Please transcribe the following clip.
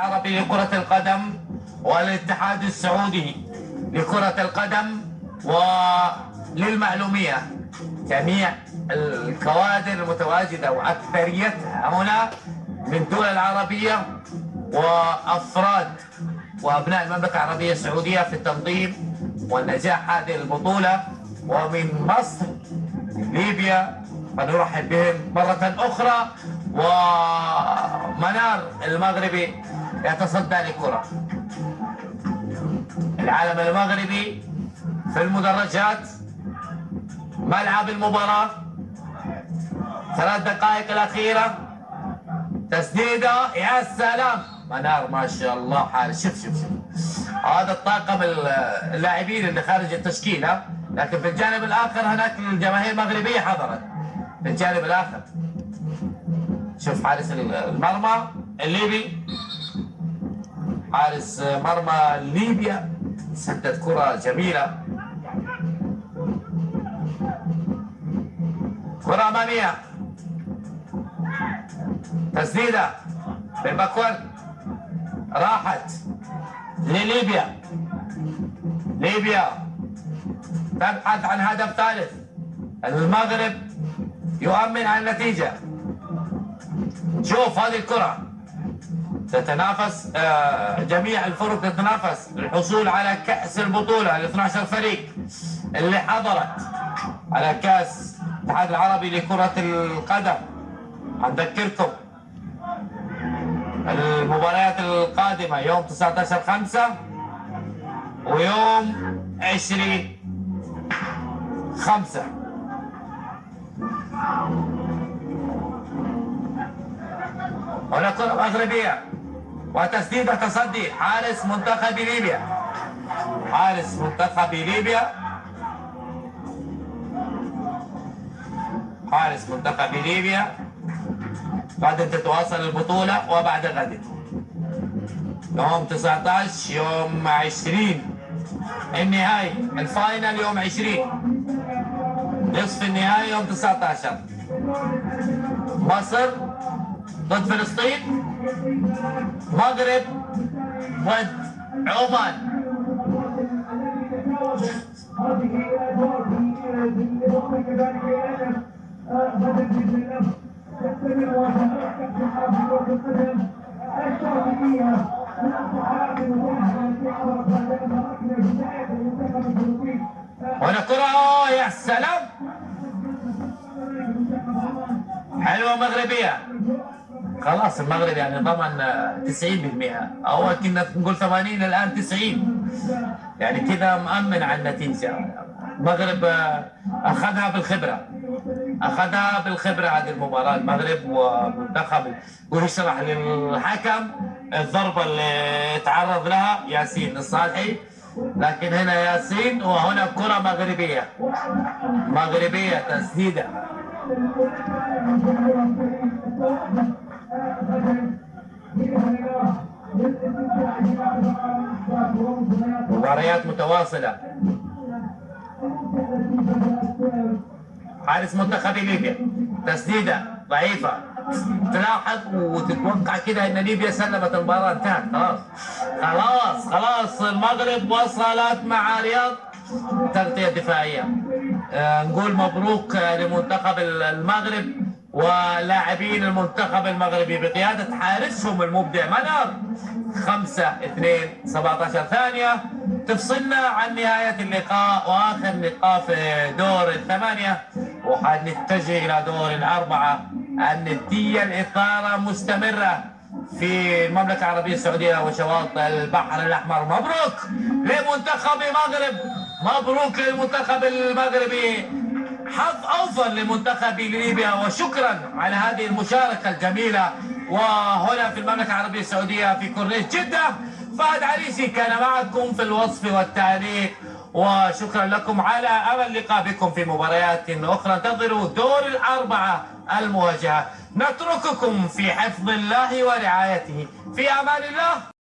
العربي لكرة القدم والاتحاد السعودي لكرة القدم. وللمعلومية جميع الكوادر المتواجدة وأكثريتها هنا من الدول العربية وأفراد وأبناء المملكة العربية السعودية في التنظيم والنجاح هذه البطولة، ومن مصر ليبيا فنرحب بهم مرة أخرى. ومنار المغربي يتصدى لكرة العالم المغربي في المدرجات. ملعب المباراة 3 دقائق الأخيرة، تسديدة يا سلام منار ما شاء الله حال. شوف هذا الطاقم اللاعبين اللي خارج التشكيلة، لكن في الجانب الآخر هناك الجماهير المغربية حضرت في الجانب الآخر. شوف حارس المرمى الليبي، حارس مرمى ليبيا سدد كرة جميلة، كرة أمامية، تسديدة بالباكورد راحت لليبيا. ليبيا تبحث عن هدف ثالث، المغرب يؤمن على النتيجة. شوف هذه الكرة تتنافس، جميع الفرق تتنافس للحصول على كأس البطولة. ال 12 فريق اللي حضرت على كأس الاتحاد العربي لكرة القدم. هنذكركم المباريات القادمة يوم 19/5 ويوم 20/5. هنا كرة مغربية وتسديدة تصدي حارس منتخب ليبيا. حارس منتخب ليبيا، حارس منتخب ليبيا. غدا تتواصل البطولة وبعد غد يوم 19 يوم 20 النهائي، الفاينل يوم 20، نصف النهائي يوم 19. مصر ضد فلسطين، مغرب ضد عمان. هنا كرة يا سلام حلوة مغربية. خلاص المغرب يعني ضمن 90%، أول كنا نقول 80 الآن 90، يعني كذا مأمن على النتيجة. المغرب أخذها بالخبرة، أخذها بالخبرة هذه المباراة المغرب. ومنتخب ويشرح للحكم الضربة اللي تعرض لها ياسين الصالحي، لكن هنا ياسين وهنا كرة مغربية، مغربية تسديدة. مباريات متواصلة. حارس منتخب ليبيا تسديدة ضعيفة، تلاحظ وتتوقع كده ان ليبيا سلمت المباراة، انتهت خلاص المغرب وصلت مع رياض تغطية دفاعية. نقول مبروك لمنتخب المغرب ولاعبين المنتخب المغربي بقيادة حارسهم المبدع منار. 5-2 17 ثانية تفصلنا عن نهاية اللقاء وآخر لقاء في دور الثمانية، وحنتجه إلى دور الأربعة. الندية الإثارة مستمرة في المملكة العربية السعودية وشواطئ البحر الأحمر. مبروك لمنتخب المغرب، مبروك للمنتخب المغربي، حظ أوفر لمنتخب ليبيا. وشكرا على هذه المشاركة الجميلة. وهنا في المملكة العربية السعودية في كورنيش جدة، فهد عريسي كان معكم في الوصف والتعليق، وشكرا لكم على أمل اللقاء بكم في مباريات أخرى. انتظروا دور الأربعة المواجهة. نترككم في حفظ الله ورعايته، في أمان الله.